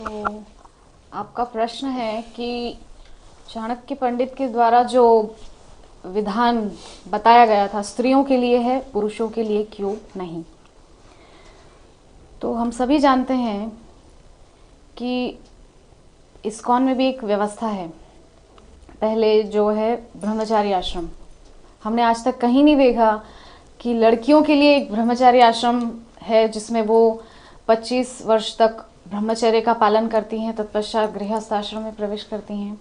तो आपका प्रश्न है कि चाणक्य पंडित के द्वारा जो विधान बताया गया था स्त्रियों के लिए है, पुरुषों के लिए क्यों नहीं। तो हम सभी जानते हैं कि इस्कॉन में भी एक व्यवस्था है। पहले जो है ब्रह्मचारी आश्रम, हमने आज तक कहीं नहीं देखा कि लड़कियों के लिए एक ब्रह्मचारी आश्रम है जिसमें वो 25 वर्ष तक ब्रह्मचर्य का पालन करती हैं, तत्पश्चात गृहस्थ आश्रम में प्रवेश करती हैं।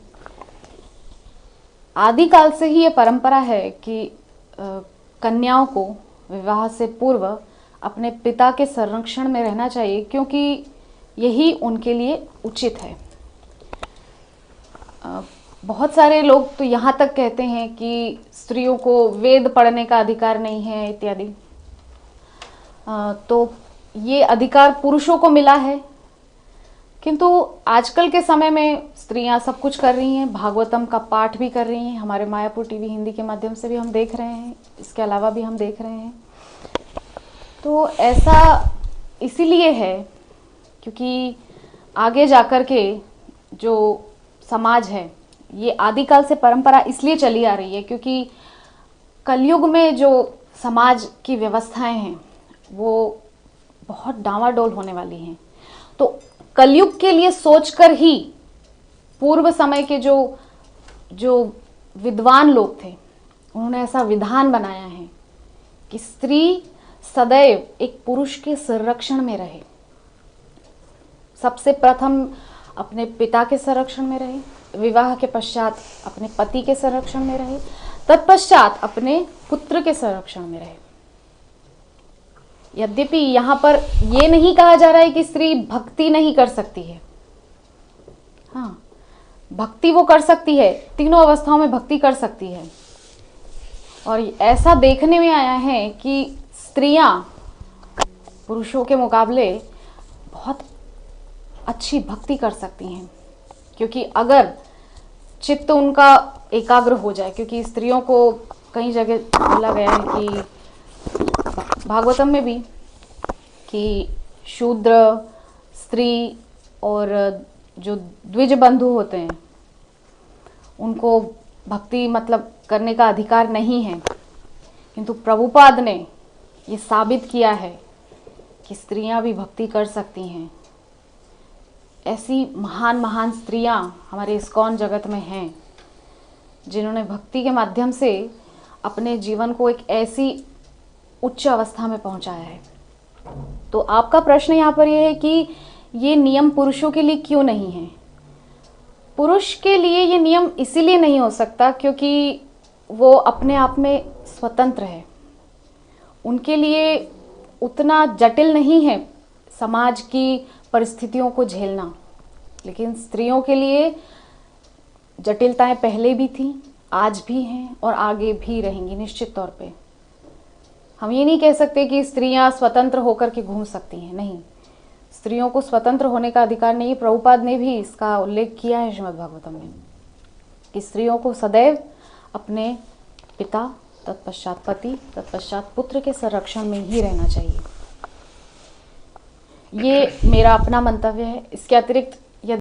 आदिकाल से ही ये परंपरा है कि कन्याओं को विवाह से पूर्व अपने पिता के संरक्षण में रहना चाहिए, क्योंकि यही उनके लिए उचित है। बहुत सारे लोग तो यहाँ तक कहते हैं कि स्त्रियों को वेद पढ़ने का अधिकार नहीं है इत्यादि। तो ये अधिकार पुरुषों को मिला है, किंतु आजकल के समय में स्त्रियां सब कुछ कर रही हैं। भागवतम का पाठ भी कर रही हैं, हमारे मायापुर टीवी हिंदी के माध्यम से भी हम देख रहे हैं, इसके अलावा भी हम देख रहे हैं। तो ऐसा इसीलिए है क्योंकि आगे जाकर के जो समाज है, ये आदिकाल से परंपरा इसलिए चली आ रही है क्योंकि कलयुग में जो समाज की व्यवस्थाएं हैं वो बहुत डामाडोल होने वाली हैं। तो कलयुग के लिए सोचकर ही पूर्व समय के जो विद्वान लोग थे, उन्होंने ऐसा विधान बनाया है कि स्त्री सदैव एक पुरुष के संरक्षण में रहे। सबसे प्रथम अपने पिता के संरक्षण में रहे, विवाह के पश्चात अपने पति के संरक्षण में रहे, तत्पश्चात अपने पुत्र के संरक्षण में रहे। यद्यपि यहाँ पर यह नहीं कहा जा रहा है कि स्त्री भक्ति नहीं कर सकती है। हाँ, भक्ति वो कर सकती है, तीनों अवस्थाओं में भक्ति कर सकती है। और ऐसा देखने में आया है कि स्त्रियां पुरुषों के मुकाबले बहुत अच्छी भक्ति कर सकती हैं, क्योंकि अगर चित्त उनका एकाग्र हो जाए, क्योंकि स्त्रियों को कई जगह बोला गया है कि भागवतम में भी कि शूद्र, स्त्री और जो द्विज बंधु होते हैं उनको भक्ति मतलब करने का अधिकार नहीं है। किंतु प्रभुपाद ने ये साबित किया है कि स्त्रियां भी भक्ति कर सकती हैं। ऐसी महान महान स्त्रियां हमारे इस्कॉन जगत में हैं जिन्होंने भक्ति के माध्यम से अपने जीवन को एक ऐसी उच्च अवस्था में पहुंचाया है। तो आपका प्रश्न यहाँ पर यह है कि ये नियम पुरुषों के लिए क्यों नहीं है। पुरुष के लिए ये नियम इसीलिए नहीं हो सकता क्योंकि वो अपने आप में स्वतंत्र है। उनके लिए उतना जटिल नहीं है समाज की परिस्थितियों को झेलना। लेकिन स्त्रियों के लिए जटिलताएं पहले भी थी, आज भी हैं और आगे भी रहेंगी निश्चित तौर पे। हम ये नहीं कह सकते कि स्त्रियां स्वतंत्र होकर के घूम सकती हैं, नहीं, स्त्रियों को स्वतंत्र होने का अधिकार नहीं। प्रभुपाद ने भी इसका उल्लेख किया है श्रीमद् भागवतम में कि स्त्रियों को सदैव अपने पिता, तत्पश्चात पति, तत्पश्चात पुत्र के संरक्षण में ही रहना चाहिए। ये मेरा अपना मंतव्य है। इसके अतिरिक्त